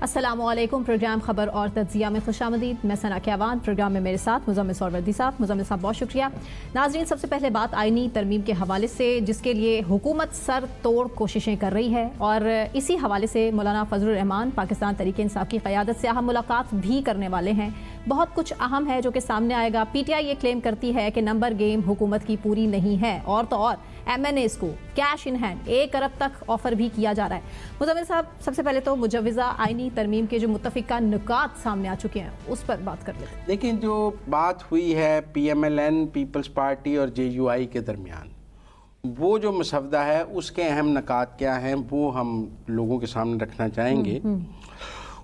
السلام علیکم. پروگرام خبر اور تجزیہ میں خوش آمدید. میں ثنا کیوان. پروگرام میں میرے ساتھ مزمل سوروردی صاحب. مزمل صاحب بہت شکریہ. ناظرین, سب سے پہلے بات آئینی ترمیم کے حوالے سے, جس کے لیے حکومت سر توڑ کوششیں کر رہی ہے, اور اسی حوالے سے مولانا فضل الرحمان پاکستان تحریک انصاف کی قیادت سے اہم ملاقات بھی کرنے والے ہیں. بہت کچھ اہم ہے جو کہ سامنے آئے گا. پی ٹی آئی یہ کلیم کرتی ہے کہ نمبر گیم حکومت کی پوری نہیں ہے, اور تو اور ایم این ایز کو کیش ان ہینڈ 1 ارب تک آفر بھی کیا جا رہا ہے. مزمل صاحب, سب سے پہلے تو مجوزہ آئینی ترمیم کے جو متفقہ نکات سامنے آ چکے ہیں اس پر بات کر لیتے ہیں. لیکن جو بات ہوئی ہے P M L N, Peoples Party اور جے یو آئی کے درمیان, وہ جو مسودہ ہے اس کے اہم نکات کیا ہیں وہ ہم لوگوں کے سامنے رکھنا چاہیں گے.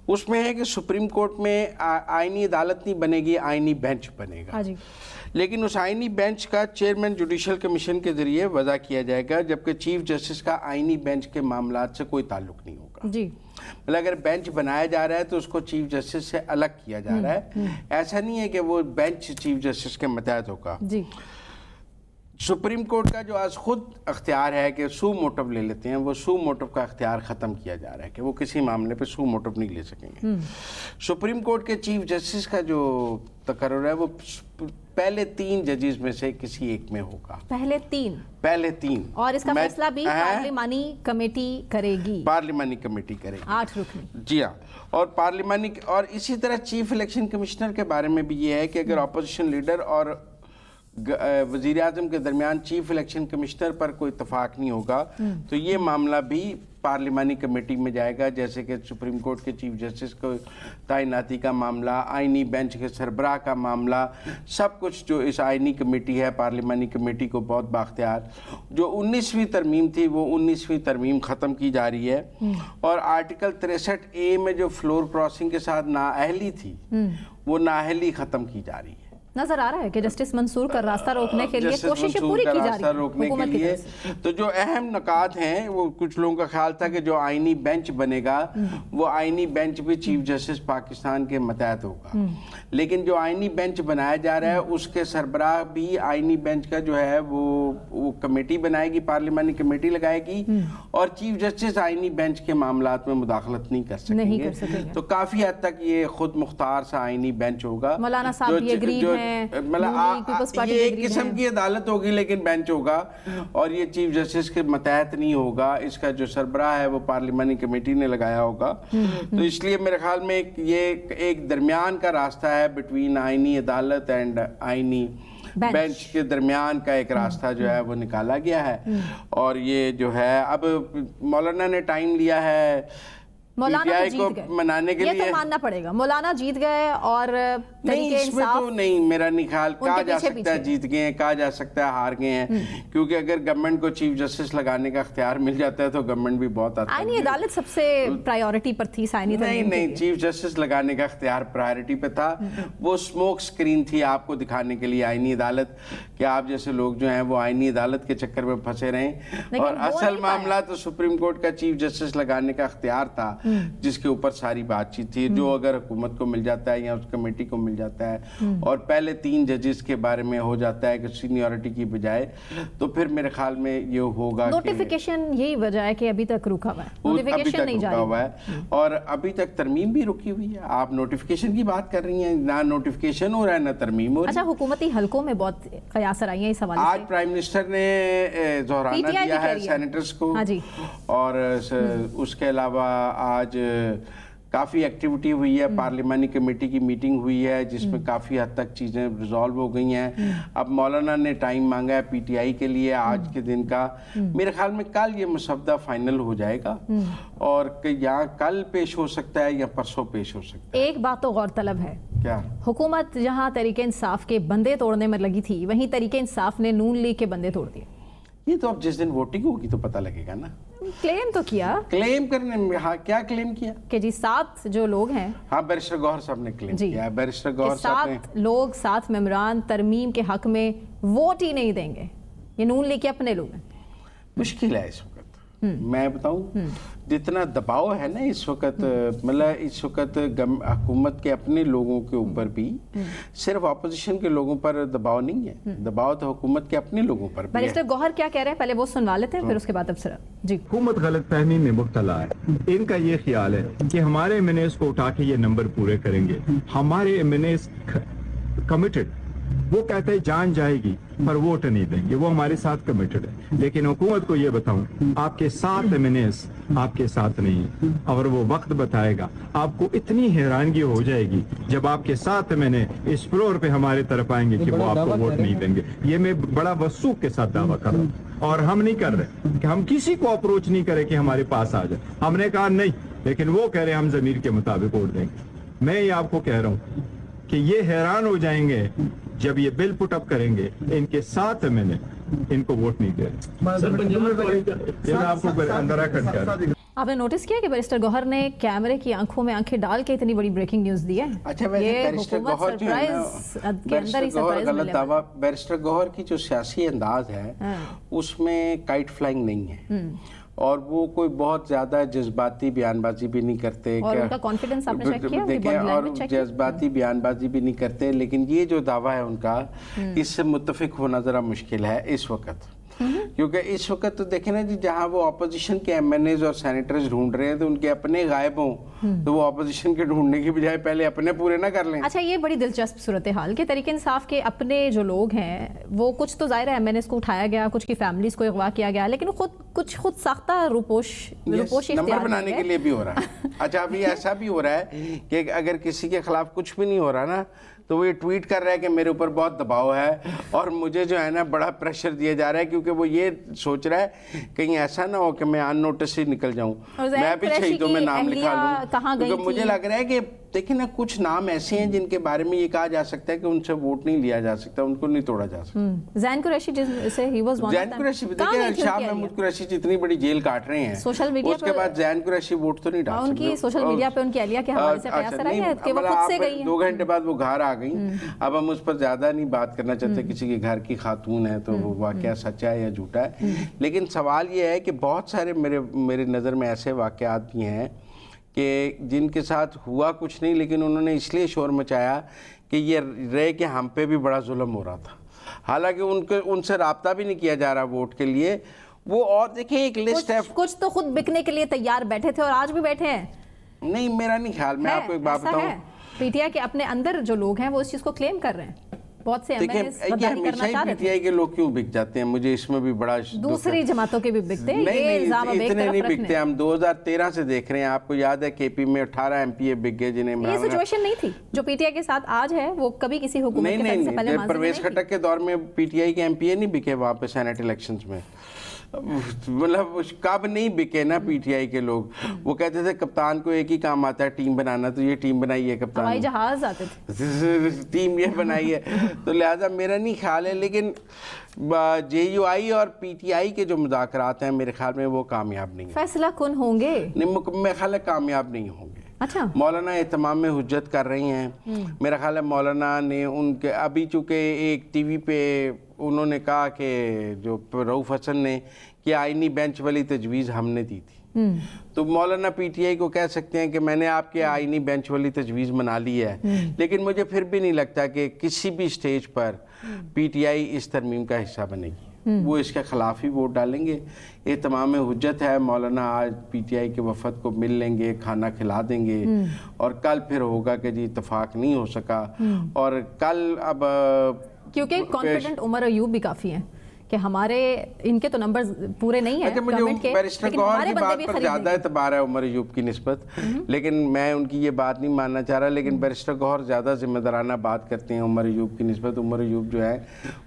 اس میں ہے کہ سپریم کورٹ میں آئینی عدالت نہیں بنے گی, آئینی بینچ بنے گا. لیکن اس آئینی بینچ کا چیئرمین جوڈیشل کمیشن کے ذریعے وضع کیا جائے گا, جبکہ چیف جسٹس کا آئینی بینچ کے معاملات سے کوئی تعلق نہیں ہوگا. مطلب اگر بینچ بنایا جا رہا ہے تو اس کو چیف جسٹس سے الگ کیا جا رہا ہے. ایسا نہیں ہے کہ وہ بینچ چیف جسٹس کے متحد ہوگا. سپریم کورٹ کا جو آج خود اختیار ہے کہ سو موٹو لے لیتے ہیں, وہ سو موٹو کا اختیار ختم کیا جا رہا ہے کہ وہ کسی معاملے پہ سو موٹو نہیں لے سکیں گے. سپریم کورٹ کے چیف جسٹس کا جو تقرر ہے وہ پہلے 3 ججز میں سے کسی ایک میں ہوگا. پہلے تین اور اس کا فیصلہ بھی پارلیمانی کمیٹی کرے گی. پارلیمانی کمیٹی کرے گی 8 رکنی. جی ہاں. اور پارلیمانی, اور اسی طرح چیف الیکشن کمشنر کے بارے میں بھی یہ ہے کہ اگر اپوزیشن لیڈر اور وزیر اعظم کے درمیان چیف الیکشن کمشنر پر کوئی اتفاق نہیں ہوگا تو یہ معاملہ بھی پارلیمانی کمیٹی میں جائے گا, جیسے کہ سپریم کورٹ کے چیف جسٹس کو تعیناتی کا معاملہ, آئینی بینچ کے سربراہ کا معاملہ, سب کچھ جو اس آئینی کمیٹی ہے, پارلیمانی کمیٹی کو بہت بااختیار. جو 19ویں ترمیم تھی وہ 19ویں ترمیم ختم کی جا رہی ہے, اور آرٹیکل 63A میں جو فلور کراسنگ کے ساتھ نااہلی تھی وہ نااہلی ختم کی جا رہی ہے. نظر آ رہا ہے کہ جسٹس منصور کا راستہ روکنے کے لیے کوششیں پوری کی جا رہی ہیں کے لیے. تو جو اہم نکات ہیں وہ کچھ لوگوں کا خیال تھا کہ جو آئینی بینچ بنے گا وہ آئینی بینچ بھی چیف جسٹس پاکستان کے متحد ہوگا. لیکن جو آئینی بینچ بنایا جا رہا ہے اس کے سربراہ بھی آئینی بینچ کا جو ہے وہ کمیٹی بنائے گی, پارلیمانی کمیٹی لگائے گی, اور چیف جسٹس آئینی بینچ کے معاملات میں مداخلت نہیں کر سکیں گے. تو کافی حد تک یہ خود مختار سا آئینی بینچ ہوگا. مولانا صاحب بھی اگری ہیں, یہ ایک قسم کی عدالت ہوگی لیکن بینچ ہوگا, اور یہ چیف جسٹس کے متحد نہیں ہوگا. اس کا جو سربراہ ہے وہ پارلیمانی کمیٹی نے لگایا ہوگا. تو اس لیے میرے خیال میں یہ ایک درمیان کا راستہ ہے بٹوین آئینی عدالت اینڈ آئینی بینچ کے درمیان کا ایک راستہ جو ہے وہ نکالا گیا ہے. اور یہ جو ہے اب مولانا نے ٹائم لیا ہے مولانا کو منانے کے لیے. یہ تو ماننا پڑے گا مولانا جیت گئے, اور نہیں اس میں تو نہیں, میرا نہیں خیال کہا جا سکتا ہے جیت گئے ہیں, کہا جا سکتا ہے ہار گئے ہیں, کیونکہ اگر گورنمنٹ کو چیف جسٹس لگانے کا اختیار مل جاتا ہے تو گورنمنٹ بھی بہت آتا ہے. آئینی عدالت سب سے پرائیورٹی پر تھی. نہیں, چیف جسٹس لگانے کا اختیار پرائیورٹی پہ تھا. وہ اسموک اسکرین تھی آپ کو دکھانے کے لیے آئینی عدالت, کہ آپ جیسے لوگ جو ہیں وہ آئینی عدالت کے چکر میں پھنسے رہیں, اور اصل معاملہ تو سپریم کورٹ کا چیف جسٹس لگانے کا اختیار تھا, جس کے اوپر ساری بات چیت تھی. جو اگر حکومت کو مل جاتا ہے یا اس کمیٹی کو مل جاتا ہے اور پہلے 3 ججز کے بارے میں ہو جاتا ہے کہ سینیورٹی کی بجائے, تو پھر میرے خیال میں یہ ہوگا. نوٹیفیکیشن یہی وجہ ہے کہ ابھی تک رکا ہوا ہے, نوٹیفیکیشن نہیں جاری ہوا ہے, اور ابھی تک ترمیم بھی رکی ہوئی ہے. آپ نوٹیفیکیشن کی بات کر رہی ہیں, نہ نوٹیفیکیشن ہو رہا ہے نہ ترمیم ہو رہی ہے. اچھا, حکومتی حلقوں میں بہت قیاس آئی ہیں اس حوالے سے. آج پرائم منسٹر نے دہرانا دیا ہے سینیٹرز کو, اور اس کے علاوہ آج کافی ایکٹیویٹی ہوئی ہے. پارلیمانی کمیٹی کی میٹنگ ہوئی ہے جس میں کافی حد تک چیزیں ریزالو ہو گئی ہیں. اب مولانا نے ٹائم مانگا ہے پی ٹی آئی کے لیے آج کے دن کا. میرے خیال میں کل یہ مسودہ فائنل ہو جائے گا, اور یہاں کل پیش ہو سکتا ہے یا پرسوں پیش ہو سکتا ہے. ایک بات تو غور طلب ہے, کیا حکومت جہاں تحریک انصاف کے بندے توڑنے میں لگی تھی وہیں تحریک انصاف نے نون لیگ کے بندے توڑ دیے. یہ تو اب جس دن ووٹنگ ہوگی تو پتہ لگے گا نا. کلیم تو کیا, کلیم کرنے میں, ہاں کیا کلیم کیا کہ جی 7 جو لوگ ہیں, ہاں بیرسٹر گوہر صاحب نے کلیم کیا ہے. بیرسٹر گوہر صاحب نے 7 لوگ 7 ممبران ترمیم کے حق میں ووٹ ہی نہیں دیں گے. یہ نون لیگ کے اپنے لوگ ہیں. مشکل ہے اس وقت, میں بتاؤں جتنا دباؤ ہے نا اس وقت، مطلب اس وقت حکومت کے اپنے لوگوں کے اوپر بھی، صرف اپوزیشن کے لوگوں پر دباؤ نہیں ہے، دباؤ تو حکومت کے اپنے لوگوں پر بھی ہے۔ بیرسٹر گوہر کیا کہہ رہے ہیں پہلے وہ سنوا لیتے ہیں، پھر اس کے بعد ابصرہ جی۔ حکومت غلط فہمی میں مبتلا ہے، ان کا یہ خیال ہے کہ ہمارے ایم این ایز کو اٹھا کے یہ نمبر پورے کریں گے۔ ہمارے ایم این ایز کمیٹڈ، وہ کہتے ہیں جان جائے گی پر ووٹ نہیں دیں گے، وہ ہمارے ساتھ کمیٹڈ ہے۔ لیکن حکومت کو یہ بتاؤں، آپ کے ساتھ ایم این ایز آپ کے ساتھ نہیں ہے، اور وہ وقت بتائے گا۔ آپ کو اتنی حیرانگی ہو جائے گی جب آپ کے ساتھ میں نے اس فلور پہ ہمارے طرف آئیں گے کہ وہ آپ کو ووٹ نہیں دیں گے۔ یہ میں بڑا وثوق کے ساتھ دعویٰ کر رہا ہوں، اور ہم نہیں کر رہے کہ ہم کسی کو اپروچ نہیں کرے کہ ہمارے پاس آ جائے۔ ہم نے کہا نہیں، لیکن وہ کہہ رہے ہیں ہم ضمیر کے مطابق ووٹ دیں گے۔ میں یہ آپ کو کہہ رہا ہوں کہ یہ حیران ہو جائیں گے جب یہ بل پٹ اپ کریں گے، ان کے ساتھ میں نے ان کو ووٹ نہیں دیا۔ آپ نے نوٹس کیا کہ بیرسٹر گوہر نے کیمرے کی آنکھوں میں آنکھیں ڈال کے اتنی بڑی بریکنگ نیوز دی ہے؟ اچھا، بیرسٹر گوہر جو ہے نا، غلط دعویٰ، بیرسٹر گوہر کی جو سیاسی انداز ہے اس میں کائٹ فلائنگ نہیں ہے، اور وہ کوئی بہت زیادہ جذباتی بیان بازی بھی نہیں کرتے، اور ان کا کانفیڈنس آپ نے چیک کیا؟ دیکھیں، اور جذباتی بیان بازی بھی نہیں کرتے۔ لیکن یہ جو دعویٰ ہے ان کا، اس سے متفق ہونا ذرا مشکل ہے اس وقت، کیونکہ اس وقت تو دیکھیں نا جی، جہاں وہ اپوزیشن کے ایم این ایز اور سینیٹرز ڈھونڈ رہے ہیں تو ان کے اپنے غائب ہوں، تو وہ اپوزیشن کے ڈھونڈنے کی بجائے پہلے اپنے پورے نہ کر لیں۔ اچھا، یہ بڑی دلچسپ صورتحال کہ تحریک انصاف کے اپنے جو لوگ ہیں وہ کچھ تو ظاہر ہے ایم این ایز کو اٹھایا گیا، کچھ کی فیملیز کو اغوا کیا گیا، لیکن کچھ خود ساختہ روپوش نمبر بنانے کے لیے بھی ہو رہا ہے۔ اچھا، ابھی ایسا بھی ہو رہا ہے کہ اگر کسی کے خلاف کچھ بھی نہیں ہو رہا نا، تو وہ یہ ٹویٹ کر رہا ہے کہ میرے اوپر بہت دباؤ ہے اور مجھے جو ہے نا بڑا پریشر دیا جا رہا ہے، کیونکہ وہ یہ سوچ رہا ہے کہیں ایسا نہ ہو کہ میں ان نوٹس ہی نکل جاؤں، میں بھی شہیدوں میں نام لکھا لوں۔ کیونکہ مجھے لگ رہا ہے کہ دیکھیں نا، کچھ نام ایسے ہیں جن کے بارے میں یہ کہا جا سکتا ہے کہ ان سے ووٹ نہیں لیا جا سکتا، ان کو نہیں توڑا جا سکتا۔ زین قریشی دیکھیں، شاہ محمود قریشی جتنی بڑی جیل کاٹ رہے ہیں، سوشل میڈیا اس کے بعد زین قریشی ووٹ تو نہیں ڈال سکتے۔ ان کی سوشل میڈیا پہ ان کی اہلیہ کے حوالے سے پیاسر آئی ہے کہ وہ خود سے گئی ہیں، 2 گھنٹے بعد وہ گھر آ گئیں۔ اب ہم اس پر زیادہ نہیں بات کرنا چاہتے، کسی کے گھر کی خاتون ہے تو وہ واقعہ سچا ہے یا جھوٹا ہے، لیکن سوال یہ ہے کہ بہت سارے میرے نظر میں ایسے واقعات بھی ہیں کہ جن کے ساتھ ہوا کچھ نہیں، لیکن انہوں نے اس لیے شور مچایا کہ یہ رہے کہ ہم پہ بھی بڑا ظلم ہو رہا تھا، حالانکہ ان سے رابطہ بھی نہیں کیا جا رہا ووٹ کے لیے وہ۔ اور دیکھیں، ایک لسٹ ہے، کچھ تو خود بکنے کے لیے تیار بیٹھے تھے اور آج بھی بیٹھے ہیں۔ نہیں، میرا نہیں خیال، میں آپ کو ایک بات بتاؤں، پی ٹی آئی کے اپنے اندر جو لوگ ہیں وہ اس چیز کو کلیم کر رہے ہیں، بہت سے ایم این ایز غداری کرنا چاہ رہے پی ٹی آئی کے لوگ کیوں بک جاتے ہیں، مجھے اس میں بھی بڑا دوسری جماعتوں کے بھی بکتے ہیں، یہ الزام اب ایک اتنے طرف نہیں رکھنے بکتے۔ ہم 2013 سے دیکھ رہے ہیں، آپ کو یاد ہے کے پی میں 18 ایم پی اے بک گئے جنہیں یہ سچویشن نہیں تھی جو پی ٹی آئی کے ساتھ آج ہے، وہ کبھی کسی حکومت کے فیصلے سے پہلے ماضی میں پرویز خٹک کے دور میں پی ٹی آئی کے ایم پی اے نہیں بکے وہاں پہ سینٹ الیکشنز میں، مطلب کب نہیں بکے نا پی ٹی آئی کے لوگ۔ وہ کہتے تھے کپتان کو ایک ہی کام آتا ہے ٹیم بنانا، تو یہ ٹیم بنائی ہے کپتان، ہوائی جہاز آتے تھے، ٹیم یہ بنائی ہے۔ تو لہٰذا میرا نہیں خیال ہے، لیکن جے یو آئی اور پی ٹی آئی کے جو مذاکرات ہیں میرے خیال میں وہ کامیاب نہیں ہیں، فیصلہ کن ہوں گے، میرے خیال ہے کامیاب نہیں ہوں گے۔ اچھا، مولانا اہتمام میں حجت کر رہی ہیں، میرا خیال ہے مولانا نے ان کے ابھی چونکہ ایک ٹی وی پہ انہوں نے کہا کہ جو رؤوف حسن نے کہ آئینی بینچ والی تجویز ہم نے دی تھی، تو مولانا پی ٹی آئی کو کہہ سکتے ہیں کہ میں نے آپ کے آئینی بینچ والی تجویز منا لی ہے، لیکن مجھے پھر بھی نہیں لگتا کہ کسی بھی stage per P T I اس ترمیم کا حصہ بنے گی، وہ اس کے خلاف ہی ووٹ ڈالیں گے۔ اہتمام حجت ہے، مولانا آج پی ٹی آئی کے وفد کو مل لیں گے، کھانا کھلا دیں گے، اور کل پھر ہوگا کہ جی اتفاق نہیں ہو سکا، اور کل اب کیونکہ کانفیڈنٹ عمر ایوب بھی کافی ہیں کہ ہمارے ان کے تو نمبرز پورے نہیں ہیں گورنمنٹ کے، بیرسٹر گوہر کی بات پر زیادہ اعتبار ہے عمر ایوب کی نسبت، لیکن میں ان کی یہ بات نہیں ماننا چاہ رہا، لیکن بیرسٹر گوہر زیادہ ذمہ دارانہ بات کرتے ہیں عمر ایوب کی نسبت۔ عمر ایوب جو ہے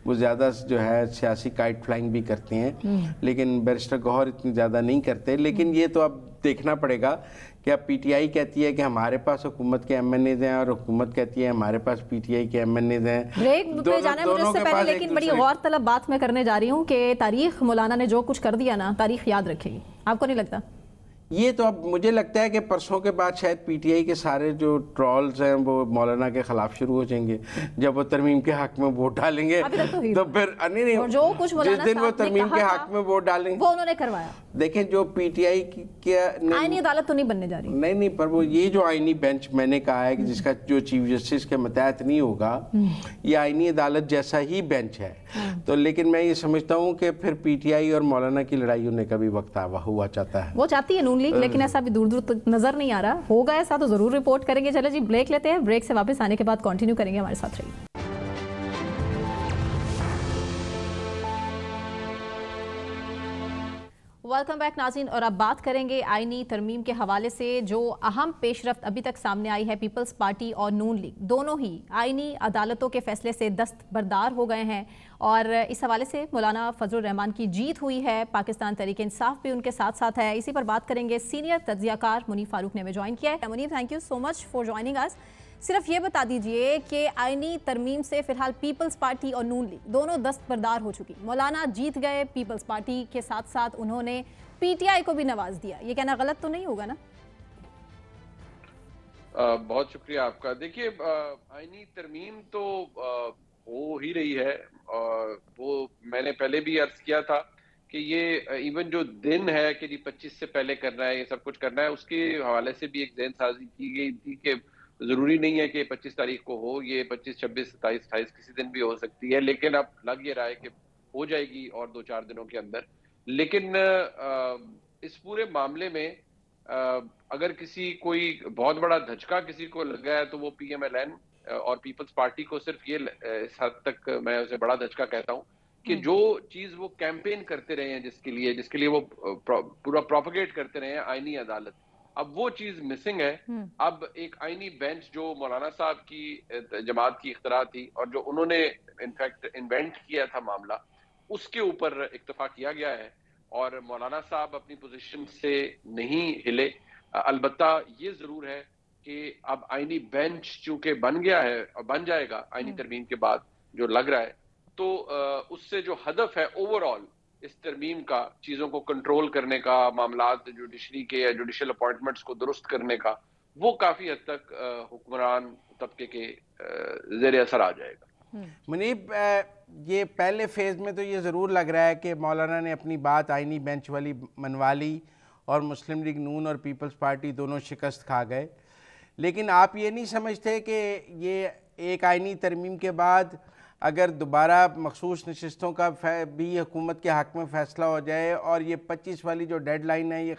وہ زیادہ جو ہے سیاسی کائٹ فلائنگ بھی کرتے ہیں، لیکن بیرسٹر گوہر اتنی زیادہ نہیں کرتے۔ لیکن یہ تو اب دیکھنا پڑے گا کہ اب پی ٹی آئی کہتی ہے کہ ہمارے پاس حکومت کے ایم این ایز ہیں اور حکومت کہتی ہے ہمارے پاس پی ٹی آئی کے ایم این ایز ہیں۔ بریک پہ جانا ہے مجھے اس سے پہلے، لیکن بڑی غور طلب بات میں کرنے جا رہی ہوں کہ تاریخ مولانا نے جو کچھ کر دیا نا، تاریخ یاد رکھے گی، آپ کو نہیں لگتا؟ یہ تو اب مجھے لگتا ہے کہ پرسوں کے بعد شاید پی ٹی آئی کے سارے جو ٹرولز ہیں وہ مولانا کے خلاف شروع ہو جائیں گے. جب وہ ترمیم کے حق میں ووٹ ڈالیں گے تو پھر نہیں جو کچھ جس دن وہ ترمیم کے حق میں ووٹ ڈالیں گے وہ انہوں نے کروایا. دیکھیں جو پی ٹی آئی کی آئینی عدالت تو نہیں بننے جا رہی. نہیں پر وہ یہ جو آئینی بینچ میں نے کہا ہے کہ جس کا جو چیف جسٹس کے متحد نہیں ہوگا, یہ آئینی عدالت جیسا ہی بینچ ہے. تو لیکن میں یہ سمجھتا ہوں کہ پھر پی ٹی آئی اور مولانا کی لڑائی ہونے کا بھی وقت ہوا چاہتا ہے. وہ چاہتی ہے نون لیگ, لیکن ایسا بھی دور دور تک نظر نہیں آ رہا. ہوگا ایسا تو ضرور رپورٹ کریں گے. چلے جی بریک لیتے ہیں, بریک سے واپس آنے کے بعد کنٹینیو کریں گے. ہمارے ساتھ رہیے. ویلکم بیک ناظرین, اور اب بات کریں گے آئینی ترمیم کے حوالے سے. جو اہم پیش رفت ابھی تک سامنے آئی ہے, پیپلز پارٹی اور نون لیگ دونوں ہی آئینی عدالتوں کے فیصلے سے دستبردار ہو گئے ہیں, اور اس حوالے سے مولانا فضل الرحمان کی جیت ہوئی ہے. پاکستان تحریک انصاف بھی ان کے ساتھ ساتھ ہے. اسی پر بات کریں گے. سینئر تجزیہ کار منیب فاروق نے ہمیں جوائن کیا ہے. Muneeb, thank you so much for joining us. صرف یہ بتا دیجئے کہ آئینی ترمیم سے فی الحال پیپلز پارٹی اور نون لیگ دونوں دستبردار ہو چکی. مولانا جیت گئے پیپلز پارٹی کے ساتھ ساتھ انہوں نے پی ٹی آئی کو بھی نواز دیا. یہ کہنا غلط تو نہیں ہوگا نا؟ بہت شکریہ آپ کا. دیکھیے آئینی ترمیم تو ہو ہی رہی ہے. وہ میں نے پہلے بھی عرض کیا تھا کہ یہ ایون جو دن ہے کہ 25 سے پہلے کرنا ہے, یہ سب کچھ کرنا ہے, اس کے حوالے سے بھی ایک ذہن سازی کی گئی تھی کہ ضروری نہیں ہے کہ 25 تاریخ کو ہو, یہ 25, 26, 27, 28 کسی دن بھی ہو سکتی ہے. لیکن اب لگ یہ رہا ہے کہ ہو جائے گی اور 2-4 دنوں کے اندر. لیکن اس پورے معاملے میں اگر کوئی بہت بڑا دھچکا کسی کو لگا ہے تو وہ پی ایم ایل این اور پیپلز پارٹی کو صرف یہ اس حد تک میں اسے بڑا دھچکا کہتا ہوں کہ جو چیز وہ کیمپین کرتے رہے ہیں, جس کے لیے وہ پورا پروپیگیٹ کرتے رہے ہیں, آئینی عدالت, اب وہ چیز مسنگ ہے. اب ایک آئینی بینچ جو مولانا صاحب کی جماعت کی اختراع تھی اور جو انہوں نے انفیکٹ انوینٹ کیا تھا معاملہ, اس کے اوپر اکتفا کیا گیا ہے اور مولانا صاحب اپنی پوزیشن سے نہیں ہلے. البتہ یہ ضرور ہے کہ اب آئینی بینچ چونکہ بن گیا ہے اور بن جائے گا آئینی ترمیم کے بعد جو لگ رہا ہے, تو اس سے جو ہدف ہے اوور آل اس ترمیم کا, چیزوں کو کنٹرول کرنے کا, معاملات جوڈیشری کے یا جوڈیشل اپوائنٹمنٹس کو درست کرنے کا, وہ کافی حد تک حکمران طبقے کے زیر اثر آ جائے گا. منیب, یہ پہلے فیز میں تو یہ ضرور لگ رہا ہے کہ مولانا نے اپنی بات آئینی بینچ والی منوا لی اور مسلم لیگ نون اور پیپلز پارٹی دونوں شکست کھا گئے. لیکن آپ یہ نہیں سمجھتے کہ یہ ایک آئینی ترمیم کے بعد اگر دوبارہ مخصوص نشستوں کا بھی حکومت کے حق میں فیصلہ ہو جائے اور یہ 25 والی جو ڈیڈ لائن ہے یہ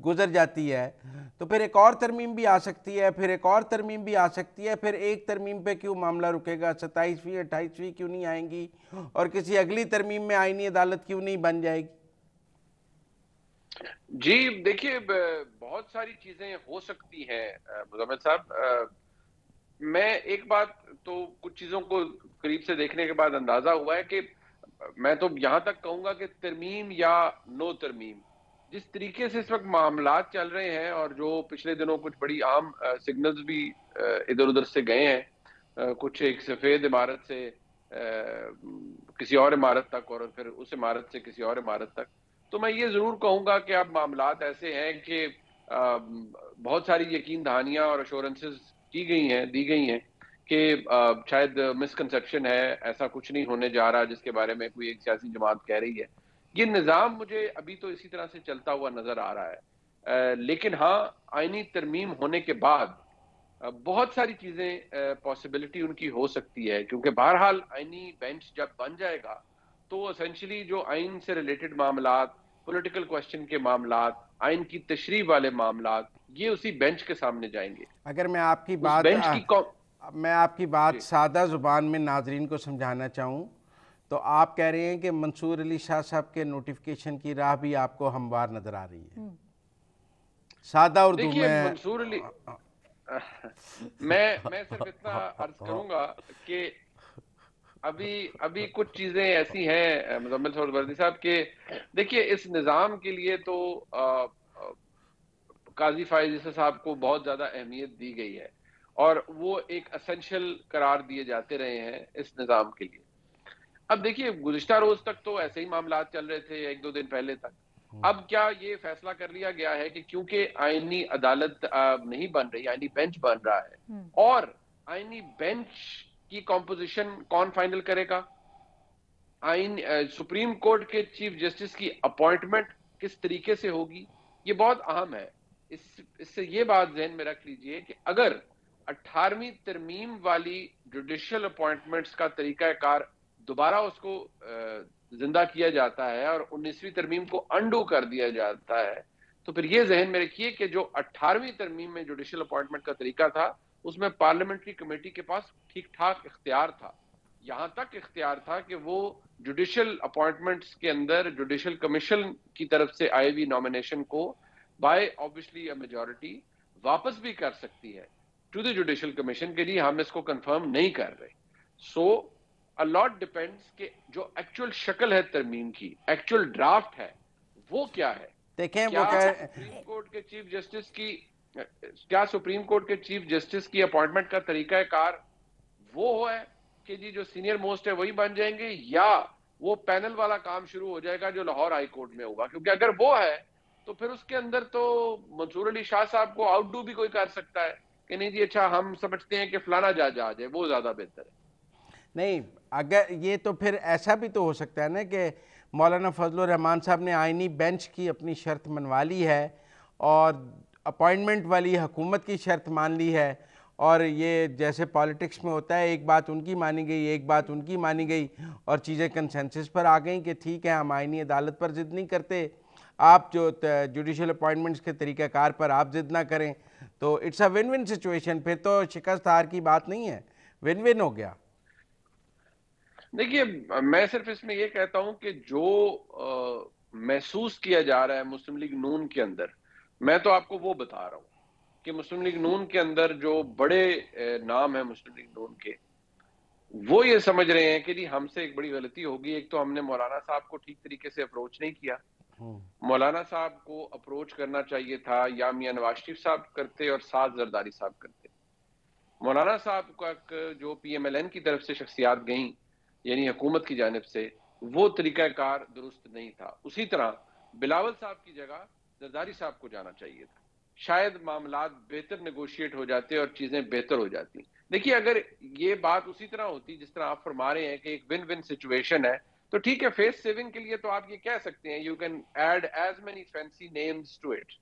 گزر جاتی ہے, تو پھر ایک اور ترمیم بھی آ سکتی ہے, پھر ایک اور ترمیم بھی آ سکتی ہے, پھر ایک ترمیم پہ کیوں معاملہ رکے گا, 27ویں 28ویں کیوں نہیں آئیں گی, اور کسی اگلی ترمیم میں آئینی عدالت کیوں نہیں بن جائے گی؟ جی دیکھیے, بہت ساری چیزیں ہو سکتی ہیں مزمل صاحب. میں ایک بات تو کچھ چیزوں کو قریب سے دیکھنے کے بعد اندازہ ہوا ہے کہ میں تو یہاں تک کہوں گا کہ ترمیم یا نو ترمیم, جس طریقے سے اس وقت معاملات چل رہے ہیں اور جو پچھلے دنوں کچھ بڑی عام سگنلز بھی ادھر ادھر سے گئے ہیں, کچھ ایک سفید عمارت سے کسی اور عمارت تک اور پھر اس عمارت سے کسی اور عمارت تک, تو میں یہ ضرور کہوں گا کہ اب معاملات ایسے ہیں کہ بہت ساری یقین دہانیاں اور ایشورنسز دی گئی ہیں کہ شاید مسکنسیپشن ہے, ایسا کچھ نہیں ہونے جا رہا جس کے بارے میں کوئی ایک سیاسی جماعت کہہ رہی ہے. یہ نظام مجھے ابھی تو اسی طرح سے چلتا ہوا نظر آ رہا ہے. لیکن ہاں, آئینی ترمیم ہونے کے بعد بہت ساری چیزیں پاسبلٹی ان کی ہو سکتی ہے, کیونکہ بہرحال آئینی بینچ جب بن جائے گا تو اسینشلی جو آئین سے ریلیٹڈ معاملات, پولیٹیکل کوسچن کے معاملات, آئین کی تشریح والے معاملات, یہ اسی بینچ کے سامنے جائیں گے. اگر میں آپ کی بات سادہ زبان میں ناظرین کو سمجھانا چاہوں تو آپ کہہ رہے ہیں کہ منصور علی شاہ صاحب کے نوٹیفیکیشن کی راہ بھی آپ کو ہموار نظر آ رہی ہے. سادہ اردو میں منصور علی, میں صرف اتنا عرض کروں گا کہ ابھی کچھ چیزیں ایسی ہیں مزمل سہروردی صاحب کہ دیکھیے اس نظام کے لیے تو قاضی فائز عیسی صاحب کو بہت زیادہ اہمیت دی گئی ہے اور وہ ایک اسینشل قرار دیے جاتے رہے ہیں اس نظام کے لیے. اب دیکھیے گزشتہ روز تک تو ایسے ہی معاملات چل رہے تھے, 1-2 دن پہلے تک. اب کیا یہ فیصلہ کر لیا گیا ہے کہ کیونکہ آئینی عدالت نہیں بن رہی، آئینی بینچ بن رہا ہے، اور آئینی بینچ کی کمپوزیشن کون فائنل کرے گا؟ سپریم کورٹ کے چیف جسٹس کی اپوائنٹمنٹ کس طریقے سے ہوگی؟ یہ بہت اہم ہے. اس سے یہ بات ذہن میں رکھ لیجئے کہ اگر 18ویں ترمیم والی جوڈیشل اپوائنٹمنٹس کا طریقہ کار دوبارہ اس کو زندہ کیا جاتا ہے اور 19ویں ترمیم کو انڈو کر دیا جاتا ہے، تو پھر یہ ذہن میں رکھیے کہ جو 18ویں ترمیم میں جوڈیشل اپوائنٹمنٹ کا طریقہ تھا اس میں پارلیمنٹری کمیٹی کے پاس ٹھیک ٹھاک اختیار تھا. یہاں تک اختیار تھا کہ وہ جوڈیشل اپوائنٹمنٹس کے اندر جوڈیشل کمیشن کی طرف سے آئی ہوئی نامینیشن کو بائی obviously a majority واپس بھی کر سکتی ہے ٹو دی جوڈیشل کمیشن کے لیے. ہم اس کو کنفرم نہیں کر رہے. سو a lot depends کہ جو ایکچوئل شکل ہے ترمیم کی، ایکچوئل ڈرافٹ ہے، وہ کیا ہے. دیکھیں کیا وہ سپریم کورٹ کے چیف جسٹس کی سپریم کورٹ کے چیف جسٹس کی اپوائنٹمنٹ کا طریقہ کار وہ ہے کہ جی جو سینئر موسٹ ہے وہی بن جائیں گے، یا وہ پینل والا کام شروع ہو جائے گا جو لاہور ہائی کورٹ میں ہوگا؟ کیونکہ اگر وہ ہے تو پھر اس کے اندر تو منصور علی شاہ صاحب کو آؤٹ ڈو بھی کوئی کر سکتا ہے کہ نہیں جی اچھا ہم سمجھتے ہیں کہ فلانا جج آ جائے، وہ زیادہ بہتر ہے. نہیں، اگر یہ تو پھر ایسا بھی تو ہو سکتا ہے نا کہ مولانا فضل الرحمان صاحب نے آئینی بینچ کی اپنی شرط منوا لی ہے اور اپوائنٹمنٹ والی حکومت کی شرط مان لی ہے، اور یہ جیسے پالیٹکس میں ہوتا ہے ایک بات ان کی مانی گئی، ایک بات ان کی مانی گئی، اور چیزیں کنسنسس پر آ گئیں کہ ٹھیک ہے ہم آئینی عدالت پر ضد نہیں کرتے، آپ جو جوڈیشل اپوائنٹمنٹس کے طریقہ کار پر آپ ضد نہ کریں. تو it's a one one situation, پھر تو شکست ہار کی بات نہیں ہے، ون ون ہو گیا. دیکھیے میں صرف اس میں یہ کہتا ہوں کہ جو محسوس کیا جا رہا ہے مسلم لیگ نون کے اندر، میں تو آپ کو وہ بتا رہا ہوں کہ مسلم لیگ نون کے اندر جو بڑے نام ہیں مسلم لیگ نون کے، وہ یہ سمجھ رہے ہیں کہ جی ہم سے ایک بڑی غلطی ہوگی. ایک تو ہم نے مولانا صاحب کو ٹھیک طریقے سے اپروچ نہیں کیا. مولانا صاحب کو اپروچ کرنا چاہیے تھا یا میاں نواز شریف صاحب کرتے اور سعد زرداری صاحب کرتے. مولانا صاحب کا جو پی ایم ایل این کی طرف سے شخصیات گئیں یعنی حکومت کی جانب سے، وہ طریقہ کار درست نہیں تھا. اسی طرح بلاول صاحب کی جگہ زرداری صاحب کو جانا چاہیے تھا. شاید معاملات بہتر نیگوشیٹ ہو جاتے اور چیزیں بہتر ہو جاتی. دیکھیے اگر یہ بات اسی طرح ہوتی جس طرح آپ فرما رہے ہیں کہ ایک ون ون سچویشن ہے، تو ٹھیک ہے فیس سیونگ کے لیے تو آپ یہ کہہ سکتے ہیں you can add as many fancy names to it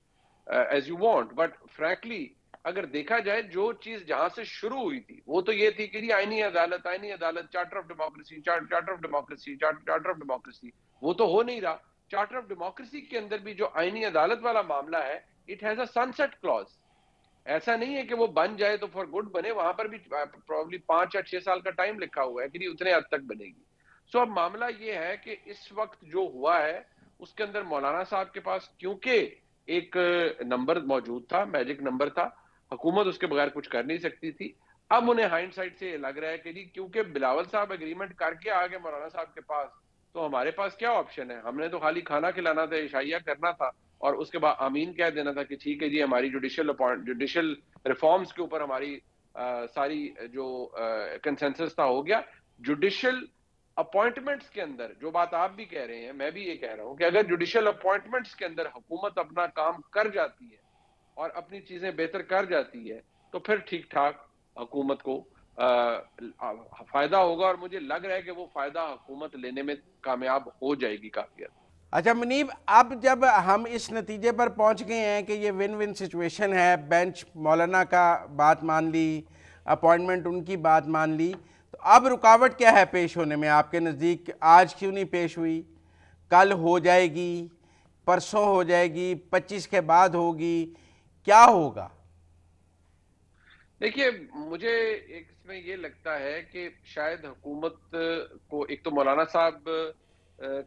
as you want. But frankly اگر دیکھا جائے جو چیز جہاں سے شروع ہوئی تھی وہ تو یہ تھی کہ جی آئینی عدالت، آئینی عدالت، charter of democracy, charter of democracy, charter of democracy. وہ تو ہو نہیں رہا. چارٹر آف ڈیموکریسی کے اندر بھی جو آئینی عدالت والا معاملہ ہے it has a sunset clause. ایسا نہیں ہے کہ وہ بن جائے تو فار گڈ بنے، وہاں پر بھی پروبلی 5 یا 6 سال کا ٹائم لکھا ہوا ہے کہ اتنے حد تک بنے گی. سو اب معاملہ یہ ہے کہ اس وقت جو ہوا ہے اس کے اندر مولانا صاحب کے پاس کیونکہ ایک نمبر موجود تھا، میجک نمبر تھا، حکومت اس کے بغیر کچھ کر نہیں سکتی تھی. اب انہیں ہائنڈ سائٹ سے یہ لگ رہا ہے کہ جی کیونکہ بلاول صاحب اگریمنٹ کر کے آگے مولانا صاحب کے پاس، تو ہمارے پاس کیا آپشن ہے؟ ہم نے تو خالی کھانا کھلانا تھا، عشائیہ کرنا تھا اور اس کے بعد آمین کہہ دینا تھا کہ ٹھیک ہے جی ہماری جوڈیشل ریفارمز کے اوپر ہماری ساری جو کنسنسس تھا ہو گیا. جوڈیشل اپوائنٹمنٹس کے اندر جو بات آپ بھی کہہ رہے ہیں میں بھی یہ کہہ رہا ہوں کہ اگر جوڈیشل اپوائنٹمنٹس کے اندر حکومت اپنا کام کر جاتی ہے اور اپنی چیزیں بہتر کر جاتی ہے تو پھر ٹھیک ٹھاک حکومت کو فائدہ ہوگا، اور مجھے لگ رہا ہے کہ وہ فائدہ حکومت لینے میں کامیاب ہو جائے گی کافی حد. اچھا منیب، اب جب ہم اس نتیجے پر پہنچ گئے ہیں کہ یہ ون ون سچویشن ہے، بینچ مولانا کا بات مان لی، اپوائنٹمنٹ ان کی بات مان لی، تو اب رکاوٹ کیا ہے پیش ہونے میں آپ کے نزدیک؟ آج کیوں نہیں پیش ہوئی؟ کل ہو جائے گی؟ پرسوں ہو جائے گی؟ 25 کے بعد ہوگی؟ کیا ہوگا؟ دیکھیے مجھے ایک اس میں یہ لگتا ہے کہ شاید حکومت کو ایک تو مولانا صاحب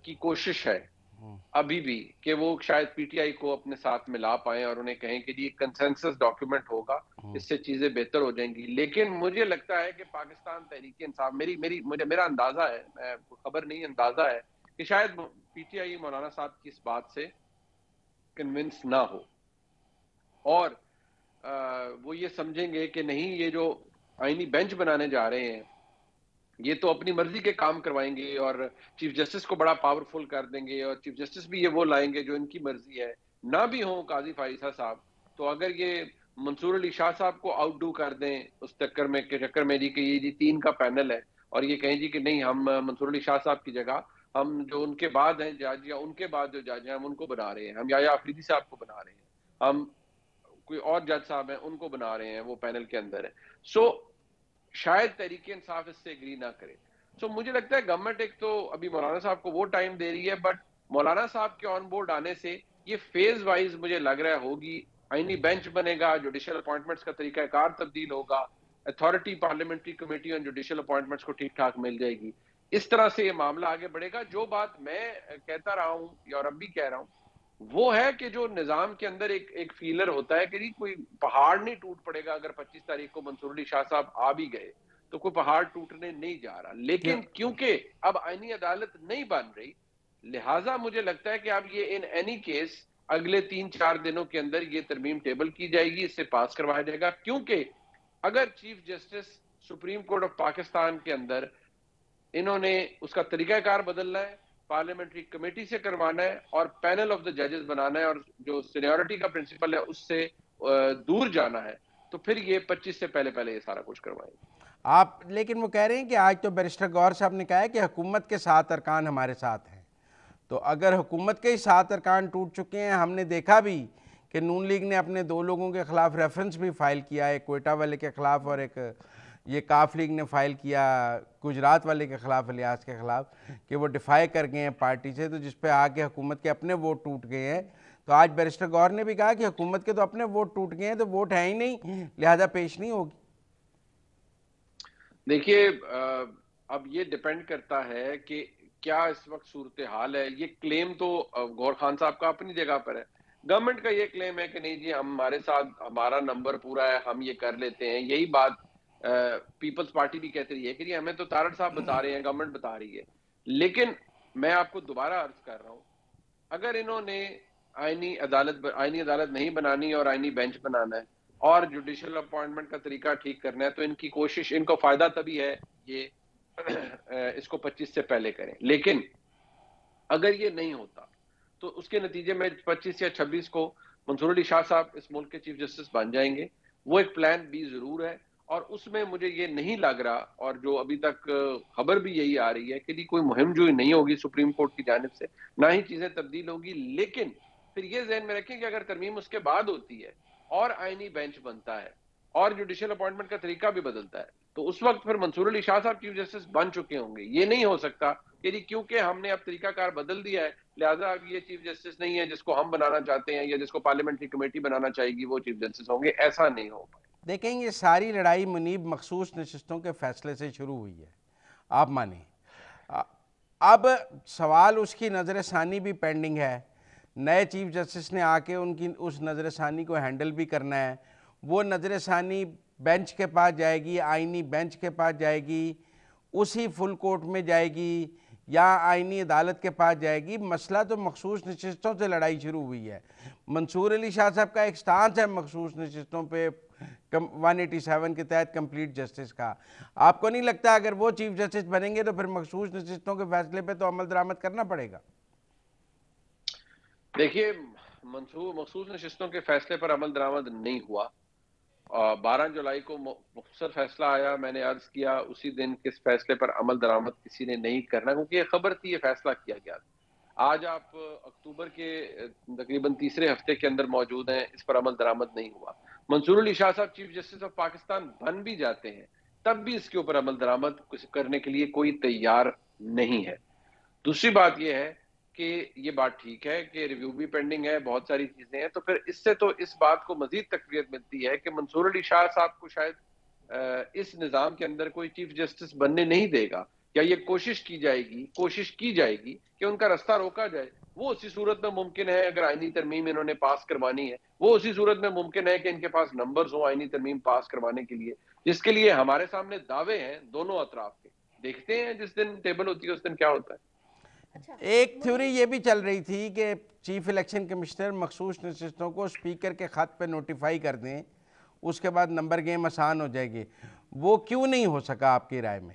کی کوشش ہے ابھی بھی کہ وہ شاید پی ٹی آئی کو اپنے ساتھ ملا پائیں اور انہیں کہیں کہ جی ایک کنسنسس ڈاکیومنٹ ہوگا، اس سے چیزیں بہتر ہو جائیں گی. لیکن مجھے لگتا ہے کہ پاکستان تحریک انصاف، میرا اندازہ ہے، میں خبر نہیں اندازہ ہے کہ شاید پی ٹی آئی مولانا صاحب کی اس بات سے کنونس نہ ہو اور وہ یہ سمجھیں گے کہ نہیں یہ جو آئینی بینچ بنانے جا رہے ہیں یہ تو اپنی مرضی کے کام کروائیں گے اور چیف جسٹس کو بڑا پاورفل کر دیں گے اور چیف جسٹس بھی یہ وہ لائیں گے جو ان کی مرضی ہے. نہ بھی ہوں قاضی فائزہ صاحب تو اگر یہ منصور علی شاہ صاحب کو آؤٹ ڈو کر دیں اس چکر میں جی کہ یہ جی 3 کا پینل ہے اور یہ کہیں جی کہ نہیں ہم منصور علی شاہ صاحب کی جگہ ہم جو ان کے بعد ہیں جج یا ان کے بعد جو جج ہیں ہم ان کو بنا رہے ہیں, ہم یا آفریدی صاحب کو بنا رہے ہیں, ہم کوئی اور جج صاحب ہیں ان کو بنا رہے ہیں, وہ پینل کے اندر ہے. سو شاید تحریک انصاف اس سے اگری نہ کرے. سو مجھے لگتا ہے گورنمنٹ ایک تو ابھی مولانا صاحب کو وہ ٹائم دے رہی ہے, بٹ مولانا صاحب کے آن بورڈ آنے سے یہ فیز وائز مجھے لگ رہا ہوگی. آئینی بینچ بنے گا, جوڈیشل اپوائنٹمنٹس کا طریقہ کار تبدیل ہوگا, authority parliamentary committee on judicial appointments کو ٹھیک ٹھاک مل جائے گی. اس طرح سے یہ معاملہ آگے بڑھے گا. جو بات میں کہتا رہا ہوں اور اب بھی کہہ رہا ہوں وہ ہے کہ جو نظام کے اندر ایک فیلر ہوتا ہے کہ جی کوئی پہاڑ نہیں ٹوٹ پڑے گا اگر 25 تاریخ کو منصور علی شاہ صاحب آ بھی گئے تو کوئی پہاڑ ٹوٹنے نہیں جا رہا. لیکن کیونکہ اب آئینی عدالت نہیں بن رہی لہٰذا مجھے لگتا ہے کہ اب یہ ان اینی کیس اگلے 3-4 دنوں کے اندر یہ ترمیم ٹیبل کی جائے گی, اس سے پاس کروایا جائے گا. کیونکہ اگر chief justice supreme court of Pakistan کے اندر انہوں نے اس کا طریقہ کار بدلنا ہے, پارلیمنٹری کمیٹی سے کروانا ہے اور پینل آف دا ججز بنانا ہے اور جو سینیورٹی کا پرنسپل ہے اس سے دور جانا ہے, تو پھر یہ 25 سے پہلے یہ سارا کچھ کروائیں گے آپ. لیکن وہ کہہ رہے ہیں کہ آج تو بیرسٹر گوہر صاحب نے کہا ہے کہ حکومت کے 7 ارکان ہمارے ساتھ ہیں. تو اگر حکومت کے ہی 7 ارکان ٹوٹ چکے ہیں, ہم نے دیکھا بھی کہ نون لیگ نے اپنے 2 لوگوں کے خلاف ریفرنس بھی فائل کیا, ایک کوئٹہ والے کے خلاف اور ایک یہ کاف لیگ نے فائل کیا گجرات والے کے خلاف, الیاس کے خلاف, کہ وہ ڈیفائی کر گئے ہیں پارٹی سے, تو جس پہ آگے حکومت کے اپنے ووٹ ٹوٹ گئے ہیں. تو آج بیرسٹر گوہر نے بھی کہا کہ حکومت کے تو اپنے ووٹ ٹوٹ گئے ہیں تو ووٹ ہے ہی نہیں, لہذا پیش نہیں ہوگی. دیکھیے اب یہ ڈیپینڈ کرتا ہے کہ کیا اس وقت صورتحال ہے. یہ کلیم تو گوہر خان صاحب کا اپنی جگہ پر ہے. گورنمنٹ کا یہ کلیم ہے کہ نہیں جی ہمارے ساتھ ہمارا نمبر پورا ہے, ہم یہ کر لیتے ہیں. یہی بات پیپلز پارٹی بھی کہتی رہی ہے کہ جی ہمیں تو تارڑ صاحب بتا رہے ہیں, گورنمنٹ بتا رہی ہے. لیکن میں آپ کو دوبارہ عرض کر رہا ہوں, اگر انہوں نے آئینی عدالت نہیں بنانی اور آئینی بینچ بنانا ہے اور جوڈیشل اپوائنٹمنٹ کا طریقہ ٹھیک کرنا ہے تو ان کی کوشش, ان کو فائدہ تبھی ہے یہ اس کو 25 سے پہلے کریں. لیکن اگر یہ نہیں ہوتا تو اس کے نتیجے میں 25 یا 26 کو منصور علی شاہ صاحب اس ملک کے چیف جسٹس بن جائیں گے. وہ ایک پلان بی ضرور ہے اور اس میں مجھے یہ نہیں لگ رہا, اور جو ابھی تک خبر بھی یہی آ رہی ہے کہ کوئی مہم جو نہیں ہوگی سپریم کورٹ کی جانب سے, نہ ہی چیزیں تبدیل ہوگی. لیکن پھر یہ ذہن میں رکھیں کہ اگر ترمیم اس کے بعد ہوتی ہے اور آئینی بینچ بنتا ہے اور جوڈیشل اپوائنٹمنٹ کا طریقہ بھی بدلتا ہے تو اس وقت پھر منصور علی شاہ صاحب چیف جسٹس بن چکے ہوں گے. یہ نہیں ہو سکتا کہ کیونکہ ہم نے اب طریقہ کار بدل دیا ہے لہٰذا اب یہ چیف جسٹس نہیں ہے جس کو ہم بنانا چاہتے ہیں یا جس کو پارلیمنٹری کمیٹی بنانا چاہے گی وہ چیف جسٹس ہوں گے. ایسا نہیں ہو پائے. دیکھیں یہ ساری لڑائی منیب مخصوص نشستوں کے فیصلے سے شروع ہوئی ہے, آپ مانیں. اب سوال اس کی نظر ثانی بھی پینڈنگ ہے. نئے چیف جسٹس نے آ کے ان کی اس نظر ثانی کو ہینڈل بھی کرنا ہے. وہ نظر ثانی بینچ کے پاس جائے گی, آئینی بینچ کے پاس جائے گی, اسی فل کورٹ میں جائے گی یا آئینی عدالت کے پاس جائے گی. مسئلہ تو مخصوص نشستوں سے لڑائی شروع ہوئی ہے. منصور علی شاہ صاحب کا ایک سٹانس ہے مخصوص نشستوں پہ 187 کے تحت کمپلیٹ جسٹس کا. آپ کو نہیں لگتا اگر وہ چیف جسٹس بنیں گے تو پھر مخصوص نشستوں کے فیصلے پہ تو عمل درآمد کرنا پڑے گا؟ دیکھیے مخصوص نشستوں کے فیصلے پر عمل درآمد نہیں ہوا. 12 جولائی کو مختصر فیصلہ آیا, میں نے عرض کیا اسی دن کس فیصلے پر عمل درآمد کسی نے نہیں کرنا کیونکہ یہ خبر تھی, یہ فیصلہ کیا گیا. آج آپ اکتوبر کے تقریباً تیسرے ہفتے کے اندر موجود ہیں, اس پر عمل درآمد نہیں ہوا. منصور علی شاہ صاحب چیف جسٹس آف پاکستان بن بھی جاتے ہیں تب بھی اس کے اوپر عمل درآمد کرنے کے لیے کوئی تیار نہیں ہے. دوسری بات یہ ہے کہ یہ بات ٹھیک ہے کہ ریویو بھی پینڈنگ ہے, بہت ساری چیزیں ہیں, تو پھر اس سے تو اس بات کو مزید تقویت ملتی ہے کہ منصور علی شاہ صاحب کو شاید اس نظام کے اندر کوئی چیف جسٹس بننے نہیں دے گا, یا یہ کوشش کی جائے گی کہ ان کا رستہ روکا جائے. وہ اسی صورت میں ممکن ہے اگر آئینی ترمیم انہوں نے پاس کروانی ہے, وہ اسی صورت میں ممکن ہے کہ ان کے پاس نمبرز ہوں آئینی ترمیم پاس کروانے کے لیے, جس کے لیے ہمارے سامنے دعوے ہیں دونوں اطراف کے. دیکھتے ہیں جس دن ٹیبل ہوتی ہے اس دن کیا ہوتا ہے. ایک تھیوری یہ بھی چل رہی تھی کہ چیف الیکشن کمشنر مخصوص نشستوں کو اسپیکر کے خط پہ نوٹیفائی کر دیں, اس کے بعد نمبر گیم آسان ہو جائے گی. وہ کیوں نہیں ہو سکا آپ کی رائے میں؟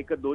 1-2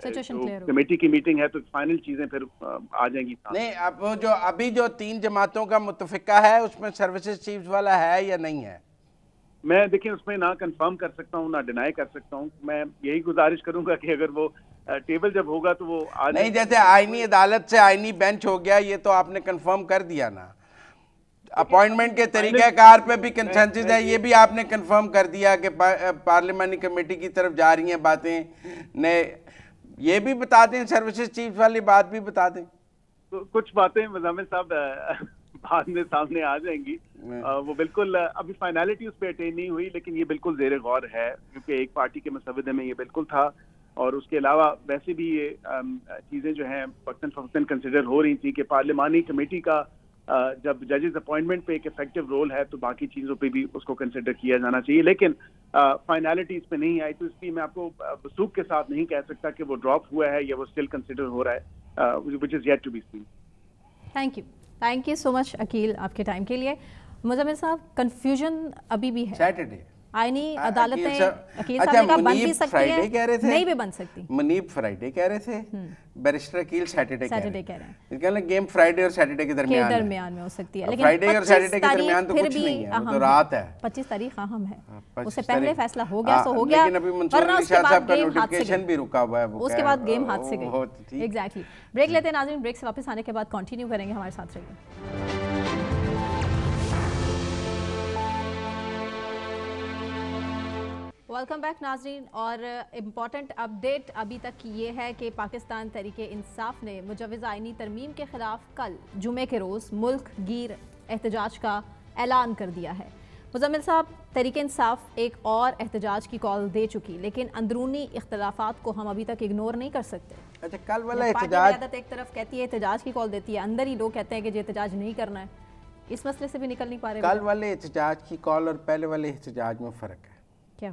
کمیٹی کی میٹنگ ہے تو فائنل چیزیں پھر آ جائیں گی. نہیں اب جو ابھی جو 3 جماعتوں کا متفقہ ہے اس میں سروسز چیفز والا ہے یا نہیں ہے؟ میں دیکھیں اس میں نہ کنفرم کر سکتا ہوں نہ ڈینائی کر سکتا ہوں. میں یہی گزارش کروں گا کہ اگر وہ ٹیبل جب ہوگا تو وہ نہیں، جیسے آئینی عدالت سے آئینی بینچ ہو گیا یہ تو آپ نے کنفرم کر دیا نا. اپوائنٹمنٹ کے طریقہ کار پہ بھی کنسنسس ہے، یہ بھی آپ نے کنفرم کر دیا کہ پارلیمانی کمیٹی کی طرف جا رہی ہیں باتیں. یہ بھی بتا دیں، سروسز چیف والی بات بھی بتا دیں. کچھ باتیں مزمل صاحب بعد میں سامنے آ جائیں گی. وہ بالکل ابھی فائنالٹی اس پہ اٹین نہیں ہوئی، لیکن یہ بالکل زیر غور ہے کیونکہ ایک پارٹی کے مسودے میں یہ بالکل تھا. اور اس کے علاوہ ویسے بھی یہ چیزیں جو ہیں وقتاً فوقتاً کنسیڈر ہو رہی تھیں کہ پارلیمانی کمیٹی کا جب ججز اپوائنٹمنٹ پہ ایک افیکٹو رول ہے تو باقی چیزوں پہ بھی اس کو کنسیڈر کیا جانا چاہیے. لیکن فائنالٹی اس پہ نہیں آئی تو اس لیے میں آپ کو وثوق کے ساتھ نہیں کہہ سکتا کہ وہ ڈراپ ہوا ہے یا وہ اسٹل کنسیڈر ہو رہا ہے, which is yet to be seen. Thank you so much Aqeel آپ کے ٹائم کے لیے. مزمل صاحب کنفیوژن ابھی بھی ہے. سیٹرڈے آئینی عدالتیں عقیل صاحب نے کہا بن بھی سکتی ہیں, نہیں بھی بن سکتی. منیب فرائیڈے کہہ رہے تھے, بیرسٹر عقیل سیٹرڈے کہہ رہے ہیں. کہنے گیم فرائیڈے اور سیٹرڈے کے درمیان میں ہو سکتی ہے, لیکن فرائیڈے اور سیٹرڈے کے درمیان تو کچھ نہیں ہے, وہ تو رات ہے. 25 تاریخ اہم ہے, اس سے پہلے فیصلہ ہو گیا سو ہو گیا, لیکن ابھی منصور علی شاہ صاحب کا نوٹیفیکیشن بھی رکا ہوا ہے, اس کے بعد گیم ہاتھ سے گئی. ایگزیکٹلی. بریک لیتے ہیں ناظرین, بریک سے واپس آنے کے بعد کنٹینیو کریں گے, ہمارے ساتھ رہیے. ویلکم بیک ناظرین. اور امپورٹنٹ اپڈیٹ ابھی تک کی یہ ہے کہ پاکستان تحریک انصاف نے مجوزہ آئینی ترمیم کے خلاف کل جمعے کے روز ملک گیر احتجاج کا اعلان کر دیا ہے. مزمل صاحب, تحریک انصاف ایک اور احتجاج کی کال دے چکی, لیکن اندرونی اختلافات کو ہم ابھی تک اگنور نہیں کر سکتے. اچھا, کل والا احتجاج ایک طرف کہتی ہے احتجاج کی کال دیتی ہے, اندر ہی لوگ کہتے ہیں کہ یہ احتجاج نہیں کرنا ہے. اس مسئلے سے بھی نکل نہیں پا رہے. کل والے احتجاج کی کال اور پہلے والے احتجاج میں فرق ہے. کیا؟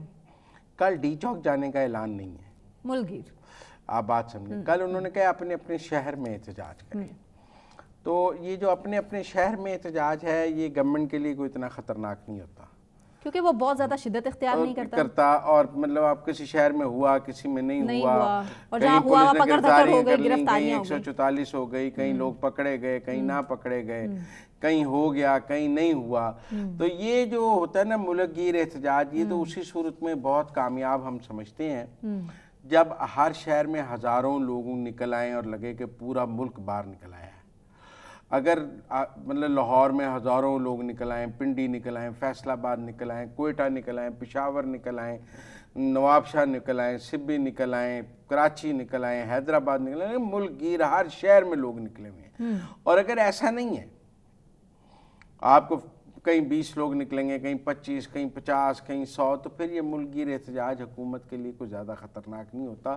کل ڈی چوک جانے کا اعلان نہیں ہے, ملک گیر. آپ بات سمجھیں, کل انہوں نے کہا اپنے اپنے شہر میں احتجاج کریں. تو یہ جو اپنے اپنے شہر میں احتجاج ہے یہ گورنمنٹ کے لیے کوئی اتنا خطرناک نہیں ہوتا, کیونکہ وہ بہت زیادہ شدت اختیار نہیں کرتا. اور مطلب آپ کسی شہر میں ہوا, کسی میں نہیں ہوا, اور جہاں ہوا پکڑ دھکڑ ہو گئی, گرفتاریاں ہو گئی, 144 ہو گئی, کہیں لوگ پکڑے گئے, کہیں نہ پکڑے گئے, کہیں ہو گیا, کہیں نہیں ہوا. تو یہ جو ہوتا ہے نا ملک گیر احتجاج, یہ تو اسی صورت میں بہت کامیاب ہم سمجھتے ہیں جب ہر شہر میں ہزاروں لوگ نکل آئیں اور لگے کہ پورا ملک باہر نکل آیا ہے. اگر مطلب لاہور میں ہزاروں لوگ نکل آئیں, پنڈی نکل آئیں, فیصل آباد نکل آئیں, کوئٹہ نکل آئیں, پشاور نکل آئیں, نواب شاہ نکل آئیں, سبی نکل آئیں, کراچی نکل آئیں, حیدرآباد نکل آئیں, ملک گیر ہر شہر میں لوگ نکلے ہوئے ہیں. اور اگر ایسا نہیں ہے, آپ کو کہیں 20 لوگ نکلیں گے, کہیں 25, کہیں 50, کہیں 100, تو پھر یہ ملک گیر احتجاج حکومت کے لیے کوئی زیادہ خطرناک نہیں ہوتا.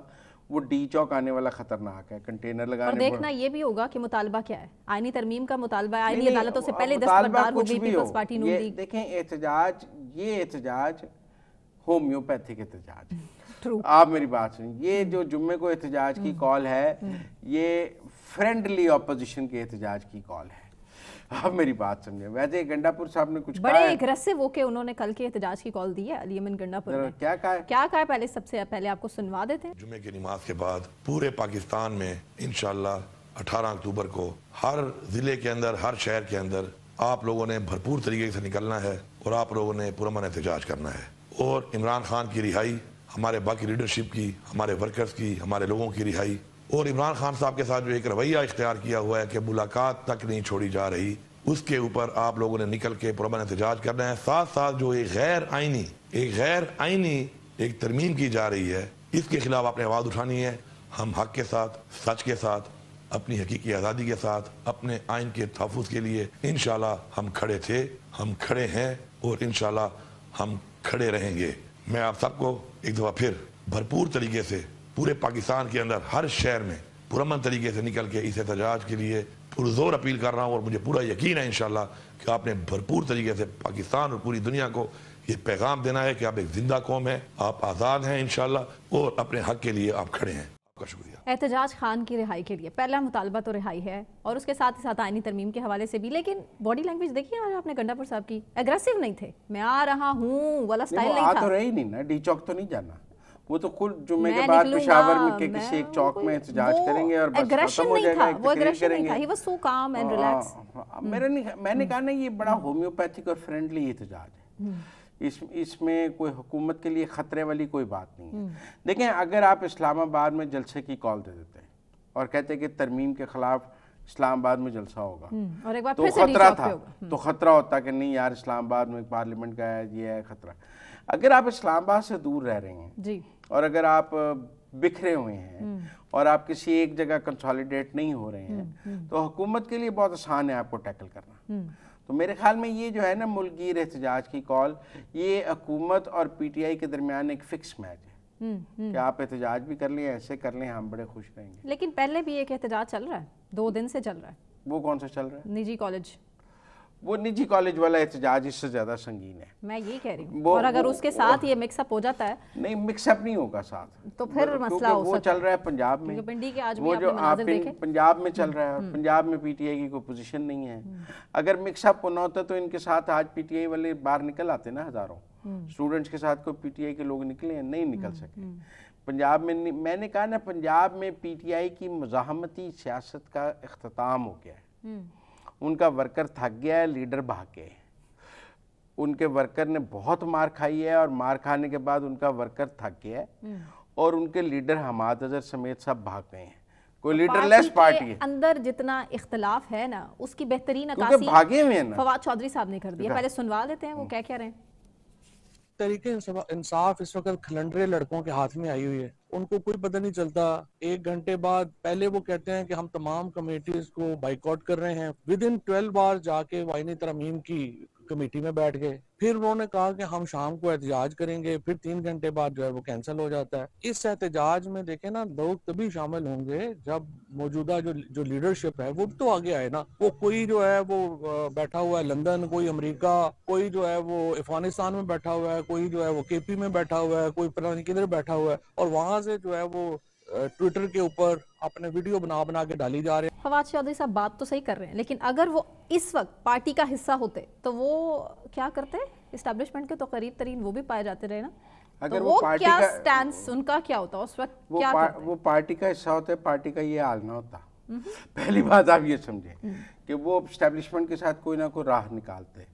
وہ ڈی چوک آنے والا خطرناک ہے, کنٹینر لگانے. اور دیکھنا یہ بھی ہوگا کہ مطالبہ کیا ہے, آئینی ترمیم کا مطالبہ, آئینی عدالتوں سے پہلے دستبردار ہو گئی پیپلز پارٹی نون لیگ. دیکھیں احتجاج, یہ احتجاج ہومیوپیتھک احتجاج. آپ میری بات سنیں, یہ جو جمعے کو احتجاج کی کال ہے یہ فرینڈلی اپوزیشن کے احتجاج کی کال ہے. آپ میری بات سمجھیں. ویسے گنڈا پور صاحب نے کچھ بڑے اگریسو ہو کے انہوں نے کل کے احتجاج کی کال دی ہے. علی امن گنڈا پور نے کیا کہا ہے پہلے, سب سے پہلے آپ کو سنوا دیتے ہیں. جمعے کی نماز کے بعد پورے پاکستان میں انشاءاللہ 18 اکتوبر کو ہر ضلع کے اندر, ہر شہر کے اندر آپ لوگوں نے بھرپور طریقے سے نکلنا ہے اور آپ لوگوں نے پرامن احتجاج کرنا ہے. اور عمران خان کی رہائی, ہمارے باقی لیڈرشپ کی, ہمارے ورکرز کی, ہمارے لوگوں کی رہائی, اور عمران خان صاحب کے ساتھ جو ایک رویہ اختیار کیا ہوا ہے کہ ملاقات تک نہیں چھوڑی جا رہی, اس کے اوپر آپ لوگوں نے نکل کے پرامن احتجاج کرنا ہے. ساتھ ساتھ جو ایک غیر آئینی ایک ترمیم کی جا رہی ہے, اس کے خلاف آپ نے آواز اٹھانی ہے. ہم حق کے ساتھ, سچ کے ساتھ, اپنی حقیقی آزادی کے ساتھ, اپنے آئین کے تحفظ کے لیے انشاءاللہ ہم کھڑے تھے, ہم کھڑے ہیں اور انشاءاللہ ہم کھڑے رہیں گے. میں آپ سب کو ایک دفعہ پھر بھرپور طریقے سے پورے پاکستان کے اندر ہر شہر میں پرامن طریقے سے نکل کے اس احتجاج کے لیے پرزور اپیل کر رہا ہوں. اور مجھے پورا یقین ہے انشاءاللہ کہ آپ نے بھرپور طریقے سے پاکستان اور پوری دنیا کو یہ پیغام دینا ہے کہ آپ ایک زندہ قوم ہیں, آپ آزاد ہیں انشاءاللہ, اور اپنے حق کے لیے آپ کھڑے ہیں. آپ کا شکریہ. احتجاج خان کی رہائی کے لیے پہلا مطالبہ تو رہائی ہے, اور اس کے ساتھ ہی ساتھ آئینی ترمیم کے حوالے سے بھی. لیکن باڈی لینگویج دیکھیے آج آپ نے گنڈا پور صاحب کی, اگریسو نہیں تھے, میں آ رہا ہوں والا سٹائل نہیں تھا. تو رہی نہیں نا, ڈی چوک تو نہیں جانا, وہ تو خود جمعے کے بعد پشاور میں کے کسی ایک چوک میں احتجاج کریں گے اور بس ختم ہو جائے گا، ایک تقریر کریں گے۔ میں نے کہا نا یہ بڑا ہومیوپیتھک اور فرینڈلی احتجاج ہے، اس میں کوئی حکومت کے لیے خطرے والی کوئی بات نہیں ہے۔ دیکھیں اگر آپ اسلام آباد میں جلسے کی کال دے دیتے ہیں اور کہتے ہیں کہ ترمیم کے خلاف اسلام آباد میں جلسہ ہوگا تو خطرہ تھا، تو خطرہ ہوتا کہ نہیں یار اسلام آباد میں پارلیمنٹ کا ہے، یہ ہے خطرہ۔ اگر آپ اسلام آباد سے دور رہ رہے ہیں اور اگر آپ بکھرے ہوئے ہیں اور آپ کسی ایک جگہ کنسالیڈیٹ نہیں ہو رہے ہیں تو حکومت کے لیے بہت آسان ہے آپ کو ٹیکل کرنا۔ تو میرے خیال میں یہ جو ہے نا ملک گیر احتجاج کی کال، یہ حکومت اور پی ٹی آئی کے درمیان ایک فکس میچ ہے کہ آپ احتجاج بھی کر لیں، ایسے کر لیں، ہم بڑے خوش رہیں گے۔ لیکن پہلے بھی ایک احتجاج چل رہا ہے، 2 دن سے چل رہا ہے۔ وہ کون سا چل رہا ہے؟ نجی کالج۔ وہ نجی کالج والا احتجاج اس سے زیادہ سنگین ہے، میں یہ کہہ رہی ہوں، اور اگر اس کے ساتھ یہ مکس اپ ہو جاتا ہے نہیں، مکس اپ نہیں ہوگا ساتھ تو پھر مسئلہ ہو سکتا ہے۔ وہ چل رہا ہے پنجاب میں، وہ جو آپ پنجاب میں چل رہا ہے، پنجاب میں پی ٹی آئی کی کوئی پوزیشن نہیں ہے۔ اگر مکس اپ ہونا ہوتا تو ان کے ساتھ آج پی ٹی آئی والے باہر نکل آتے نا، ہزاروں اسٹوڈنٹس کے ساتھ کوئی پی ٹی آئی کے لوگ نکلے ہیں، نہیں نکل سکے۔ پنجاب میں میں نے کہا نا پنجاب میں پی ٹی آئی کی مزاحمتی سیاست کا اختتام ہو گیا ہے، ان کا ورکر تھک گیا ہے، لیڈر بھاگ گئے، ان کے ورکر نے بہت مار کھائی ہے اور مار کھانے کے بعد ان کا ورکر تھک گیا ہے اور ان کے لیڈر حماد اظہر سمیت سب بھاگ گئے ہیں۔ کوئی لیڈر لیس پارٹی ہے، اندر جتنا اختلاف ہے نا اس کی بہترین عکاسی بھاگے ہوئے ہیں نا فواد چودھری صاحب نے کر دیا۔ پہلے سنوا لیتے ہیں وہ کیا کہہ رہے ہیں۔ تحریک انصاف اس وقت کھلنڈرے لڑکوں کے ہاتھ میں آئی ہوئی ہے، ان کو کوئی پتہ نہیں چلتا۔ 1 گھنٹے بعد پہلے وہ کہتے ہیں کہ ہم تمام کمیٹیز کو بائیک آؤٹ کر رہے ہیں، ودن 12 hours جا کے آئینی ترمیم کی کمیٹی میں بیٹھ گئے، پھر انہوں نے کہا کہ ہم شام کو احتجاج کریں گے، پھر 3 گھنٹے بعد جو ہے وہ کینسل ہو جاتا ہے۔ اس احتجاج میں دیکھیں نا لوگ تبھی شامل ہوں گے جب موجودہ جو لیڈرشپ ہے وہ بھی تو آگے آئے نا۔ وہ کوئی جو ہے وہ بیٹھا ہوا ہے لندن، کوئی امریکہ، کوئی جو ہے وہ افغانستان میں بیٹھا ہوا ہے، کوئی جو ہے وہ کے پی میں بیٹھا ہوا ہے، کوئی پتہ نہیں کدھر بیٹھا ہوا ہے، اور وہاں سے جو ہے وہ ٹویٹر کے اوپر اپنے ویڈیو بنا کے ڈالی جا رہے ہیں۔ فواد چودھری صاحب بات تو صحیح کر رہے ہیں، لیکن اگر وہ اس وقت پارٹی کا حصہ ہوتے تو وہ کیا کرتے؟ اسٹیبلشمنٹ کے تو قریب ترین وہ بھی پائے جاتے رہے نا، اگر وہ کیا سٹینس ان کا کیا ہوتا اس وقت؟ وہ پارٹی کا حصہ ہوتا ہے، پارٹی کا یہ حال نہ ہوتا۔ پہلی بات آپ یہ سمجھیں کہ وہ اسٹیبلشمنٹ کے ساتھ کوئی نہ کوئی راہ نکالتے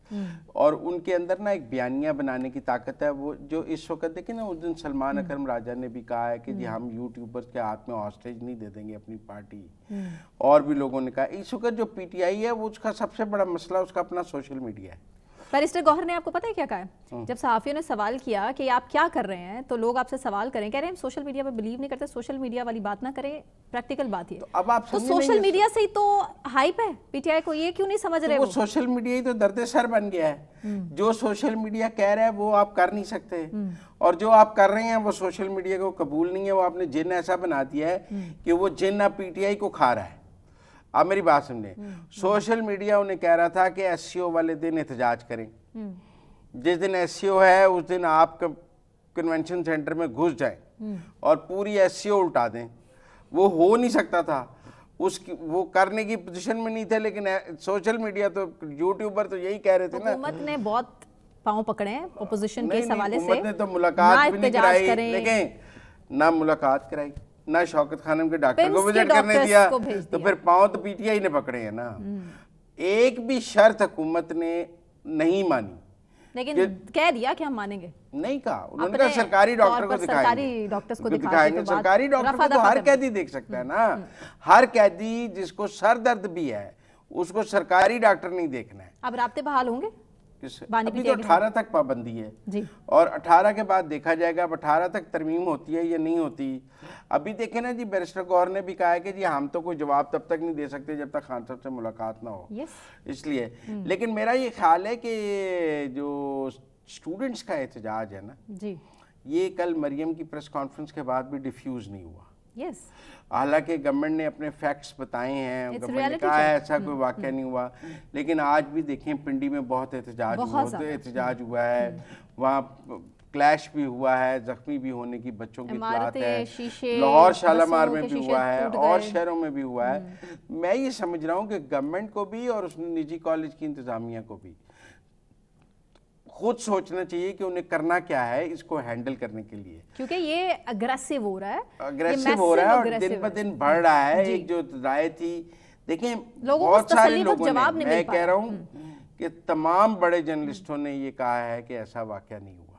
اور ان کے اندر نا ایک بیانیہ بنانے کی طاقت ہے۔ وہ جو اس وقت دیکھیں نا، اس دن سلمان اکرم راجہ نے بھی کہا ہے کہ جی ہم یوٹیوبرز کے ہاتھ میں ہاسٹیج نہیں دے دیں گے اپنی پارٹی، اور بھی لوگوں نے کہا۔ اس وقت جو پی ٹی آئی ہے وہ اس کا سب سے بڑا مسئلہ اس کا اپنا سوشل میڈیا ہے۔ بیرسٹر گوہر نے آپ کو پتہ ہے کیا کہا ہے؟ جب صحافیوں نے سوال کیا کہ آپ کیا کر رہے ہیں تو لوگ آپ سے سوال کریں، کہہ رہے ہیں ہم سوشل میڈیا پہ بلیو نہیں کرتے، سوشل میڈیا والی بات نہ کریں، پریکٹیکل بات یہ تو سوشل میڈیا سے ہی تو ہائپ ہے پی ٹی آئی کو، یہ کیوں نہیں سمجھ رہے؟ وہ سوشل میڈیا ہی تو درد سر بن گیا ہے۔ جو سوشل میڈیا کہہ رہا ہے وہ آپ کر نہیں سکتے، اور جو آپ کر رہے ہیں وہ سوشل میڈیا کو قبول نہیں ہے۔ وہ آپ نے جن ایسا بنا دیا ہے کہ وہ جن اب پی ٹی آئی کو کھا رہا ہے۔ آپ میری بات سمجھیں، سوشل میڈیا انہیں کہہ رہا تھا کہ ایس سی او والے دن احتجاج کریں، جس دن ایس سی او ہے اس دن آپ کنونشن سینٹر میں گھس جائیں اور پوری ایس سی او الٹا دیں۔ وہ ہو نہیں سکتا تھا، وہ کرنے کی پوزیشن میں نہیں تھے، لیکن سوشل میڈیا تو یوٹیوبر تو یہی کہہ رہے تھے نا۔ حکومت نے بہت پاؤں پکڑے ہیں اپوزیشن کے حوالے سے، حکومت نے تو ملاقات بھی نہیں کرائی، دیکھیں نہ ملاقات کرائی، نہ شوکت خانم کے ڈاکٹر کو وزٹ کرنے دیا، تو پھر پاؤں تو پی ٹی آئی نے پکڑے ہیں نا۔ ایک بھی شرط حکومت نے نہیں مانی، لیکن کہہ دیا کہ ہم مانیں گے، نہیں کہا۔ انہوں نے کہا سرکاری ڈاکٹر کو دکھائیں گے، سرکاری ڈاکٹر کو تو ہر قیدی دیکھ سکتا ہے نا۔ ہر قیدی جس کو سر درد بھی ہے اس کو سرکاری ڈاکٹر نہیں دیکھنا ہے۔ اب رابطے بحال ہوں گے؟ ابھی تو 18 تک پابندی ہے اور 18 کے بعد دیکھا جائے گا اب 18 تک ترمیم ہوتی ہے یا نہیں ہوتی۔ ابھی دیکھیں نا جی، بیرسٹر گوہر نے بھی کہا ہے کہ جی ہم تو کوئی جواب تب تک نہیں دے سکتے جب تک خان صاحب سے ملاقات نہ ہو، اس لیے۔ لیکن میرا یہ خیال ہے کہ جو اسٹوڈنٹس کا احتجاج ہے نا، یہ کل مریم کی پریس کانفرنس کے بعد بھی ڈیفیوز نہیں ہوا۔ حالانکہ گورنمنٹ نے اپنے فیکٹس بتائے ہیں، گورنمنٹ نے کہا ہے ایسا کوئی واقعہ نہیں ہوا، لیکن آج بھی دیکھیں پنڈی میں بہت احتجاج ہوا ہے، وہاں کلیش بھی ہوا ہے، زخمی بھی ہونے کی بچوں کی اطلاعات ہے، لاہور شالامار میں بھی ہوا ہے اور شہروں میں بھی ہوا ہے۔ میں یہ سمجھ رہا ہوں کہ گورنمنٹ کو بھی اور اس نجی کالج کی انتظامیہ کو بھی خود سوچنا چاہیے کہ انہیں کرنا کیا ہے اس کو ہینڈل کرنے کے لیے، کیونکہ یہ اگریسو ہو رہا ہے، اگریسو ہو رہا ہے اور دن بہ دن بڑھ رہا ہے۔ ایک جو رائے تھی، دیکھیں بہت سارے لوگوں نے، میں کہہ رہا ہوں کہ تمام بڑے جرنلسٹوں نے یہ کہا ہے کہ ایسا واقعہ نہیں ہوا،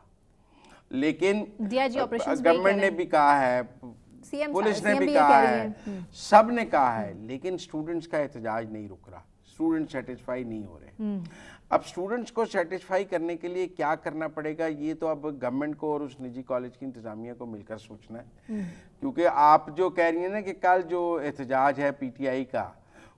لیکن گورنمنٹ نے بھی کہا ہے، پولیس نے بھی کہا ہے، سب نے کہا ہے، لیکن اسٹوڈنٹس کا احتجاج نہیں رک رہا، اسٹوڈنٹ سیٹسفائی نہیں ہو رہے۔ اب اسٹوڈنٹس کو سیٹسفائی کرنے کے لیے کیا کرنا پڑے گا، یہ تو اب گورنمنٹ کو اور اس نجی کالج کی انتظامیہ کو مل کر سوچنا ہے، کیونکہ آپ جو کہہ رہی ہیں نا کہ کل جو احتجاج ہے پی ٹی آئی کا،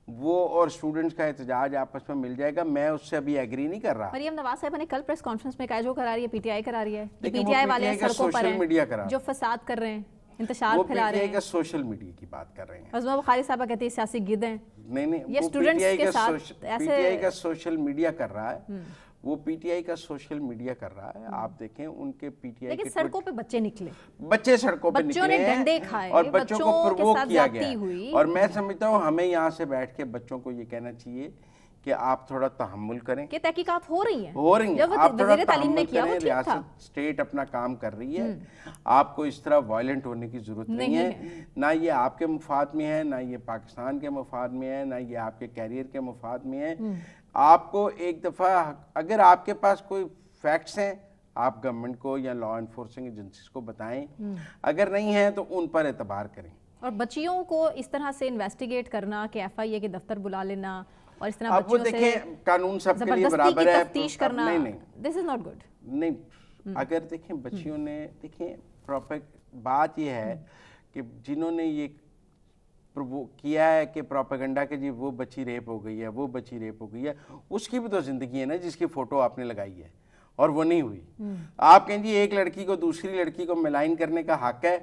وہ اور اسٹوڈنٹس کا احتجاج آپس میں مل جائے گا، میں اس سے ابھی ایگری نہیں کر رہا۔ مریم نواز صاحبہ نے کل پریس کانفرنس میں کہا جو کرا رہی ہے پی ٹی آئی کرا رہی ہے، پی ٹی آئی والے سڑکوں پر ہیں جو فساد کر رہے ہیں، انتشار پھیلا رہے ہیں، وہ پی ٹی آئی کا سوشل میڈیا کی بات کر رہے ہیں۔ عظمیٰ بخاری صاحبہ کہتے ہیں سیاسی گدھ ہیں۔ نہیں، یہ اسٹوڈنٹس کے ساتھ پی ٹی آئی کا سوشل میڈیا کر رہا ہے، وہ پی ٹی آئی کا سوشل میڈیا کر رہا ہے۔ آپ دیکھیں ان کے پی ٹی آئی لیکن سڑکوں پہ بچے نکلے، بچے سڑکوں پہ نکلے ہیں اور بچوں کو پرووک کیا گیا ہے، اور میں سمجھتا ہوں ہمیں یہاں سے بیٹھ کے بچوں کو یہ کہنا چاہیے کہ آپ تھوڑا تحمل کریں، کہ تحقیقات ہو رہی ہیں، آپ تھوڑا تحمل کریں، ریاست اسٹیٹ اپنا کام کر رہی ہے، آپ کو اس طرح وائلنٹ ہونے کی ضرورت نہیں ہے، نہ یہ آپ کے مفاد میں ہے، نہ یہ پاکستان کے مفاد میں ہے، نہ یہ آپ کے کیریئر کے مفاد میں ہے۔ آپ کو ایک دفعہ اگر آپ کے پاس کوئی فیکٹس ہیں آپ گورنمنٹ کو یا لا انفورسنگ ایجنسیز کو بتائیں، اگر نہیں ہیں تو ان پر اعتبار کریں۔ اور بچیوں کو اس طرح سے انویسٹیگیٹ کرنا کہ ایف آئی اے کے دفتر بلا لینا اور اس طرح اب وہ دیکھیں قانون سب کے لیے برابر ہے، تفتیش کرنا، this is not good۔ نہیں، اگر دیکھیں بچیوں نے، دیکھیں بات یہ ہے کہ جنہوں نے یہ کیا ہے کہ پروپیگنڈا کہ جی وہ بچی ریپ ہو گئی ہے، وہ بچی ریپ ہو گئی ہے، اس کی بھی تو زندگی ہے نا جس کی فوٹو آپ نے لگائی ہے اور وہ نہیں ہوئی۔ آپ کہیں جی ایک لڑکی کو دوسری لڑکی کو ملائن کرنے کا حق ہے،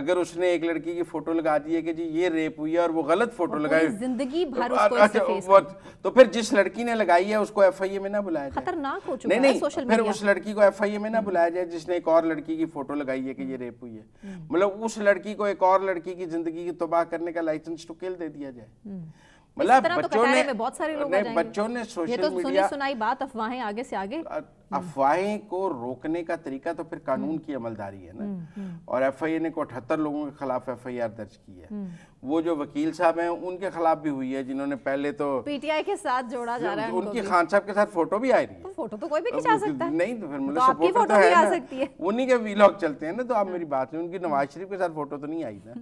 اگر اس نے ایک لڑکی کی فوٹو لگا دی ہے کہ جی یہ ریپ ہوئی ہے اور وہ غلط فوٹو لگائی، زندگی بھر اس کو اس سے فیس کرنا، تو پھر جس لڑکی نے لگائی ہے اس کو ایف آئی اے میں نہ بلایا جائے، خطرناک ہو چکا ہے سوشل میڈیا، پھر اس لڑکی کو ایف آئی اے میں نہ بلایا جائے جس نے ایک اور لڑکی کی فوٹو لگائی ہے کہ یہ ریپ ہوئی ہے، مطلب اس لڑکی کو ایک اور لڑکی کی زندگی کی تباہ کرنے کا لائسنس ٹو کل دے دیا جائے۔ مطلب بچوں نے سوشل میڈیا، سنائی بات، افواہیں آگے سے آگے، افواہیں کو روکنے کا طریقہ تو پھر قانون کی عملداری ہے نا، اور ایف آئی اے نے 78 لوگوں کے خلاف ایف آئی آر درج کی ہے، وہ جو وکیل صاحب ہیں ان کے خلاف بھی ہوئی ہے جنہوں نے پہلے تو پی ٹی آئی کے ساتھ جوڑا جا رہا ہے، ان کی خان صاحب کے ساتھ فوٹو بھی آئی رہی ہے، فوٹو تو کوئی بھی کھنچا سکتا ہے، نہیں تو پھر مطلب آپ کی فوٹو بھی آ سکتی ہے، انہی کے ویلاگ چلتے ہیں نا، تو آپ میری بات نہیں، ان کی نواز شریف کے ساتھ فوٹو تو نہیں آئی نا،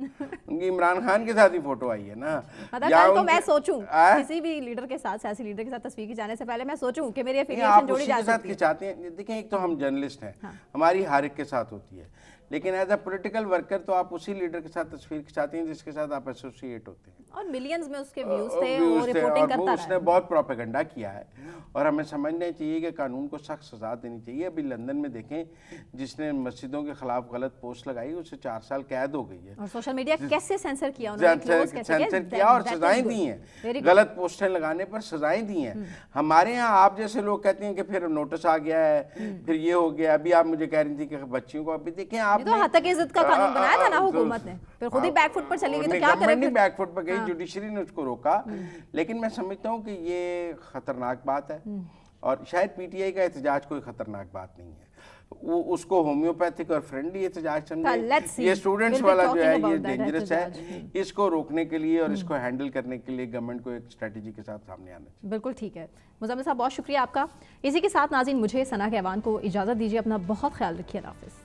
ان کی عمران خان کے ساتھ ہی فوٹو آئی ہے نا۔ کل کو میں سوچوں کسی بھی لیڈر کے ساتھ، سیاسی لیڈر کے ساتھ تصویر کھچانے سے پہلے میں سوچوں کہ میری افیلیشن جوڑی جا سکتی ہے، کھچاتے ہیں۔ دیکھیں ایک تو ہم جرنلسٹ ہیں، ہماری ہر ایک کے ساتھ ہوتی ہے، لیکن ایز اے پولیٹیکل ورکر تو آپ اسی لیڈر کے ساتھ تصویر کھچاتے ہیں جس کے ساتھ آپ ایسوسیٹ ہوتے ہیں، اور ملینز میں اس کے ویوز تھے، وہ رپورٹنگ کرتا رہا، اس نے بہت پروپیگنڈا کیا ہے، اور ہمیں سمجھنا چاہیے کہ قانون کو سخت سزا دینی چاہیے۔ ابھی لندن میں دیکھیں جس نے مسجدوں کے خلاف غلط پوسٹ لگائی اسے 4 سال قید ہو گئی ہے، اور سوشل میڈیا کیسے سینسر کیا، انہوں نے کلوز کیسے کیا اور سزائیں دی ہیں، غلط پوسٹیں لگانے پر سزائیں دی ہیں۔ ہمارے ہاں آپ جیسے لوگ کہتے ہیں کہ پھر نوٹس آ گیا ہے، پھر یہ ہو گیا، ابھی آپ مجھے کہہ رہی تھی کہ بچیوں کو، ابھی دیکھیں آپ تو حتک عزت کا قانون بنایا تھا نا حکومت نے، پھر خود ہی بیک فٹ پر چلی گئی، تو کیا کرے، گورنمنٹ بیک فٹ پر گئی، جوڈیشری نے اس کو روکا، لیکن میں سمجھتا ہوں کہ یہ خطرناک بات ہے، اور شاید پی ٹی آئی کا احتجاج کوئی خطرناک بات نہیں ہے، اس کو ہومیوپیتھک اور فرینڈلی احتجاج سمجھے، یہ اسٹوڈنٹس والا جو ہے یہ ڈینجرس ہے، اس کو روکنے کے لیے اور اس کو ہینڈل کرنے کے لیے گورنمنٹ کو ایک اسٹریٹجی کے ساتھ سامنے آنا چاہیے۔ بالکل ٹھیک ہے مزمل صاحب، بہت شکریہ آپ کا۔ اسی کے ساتھ ناظرین مجھے ثنا کیوان کو اجازت دیجیے، اپنا بہت خیال رکھیے، اللہ حافظ۔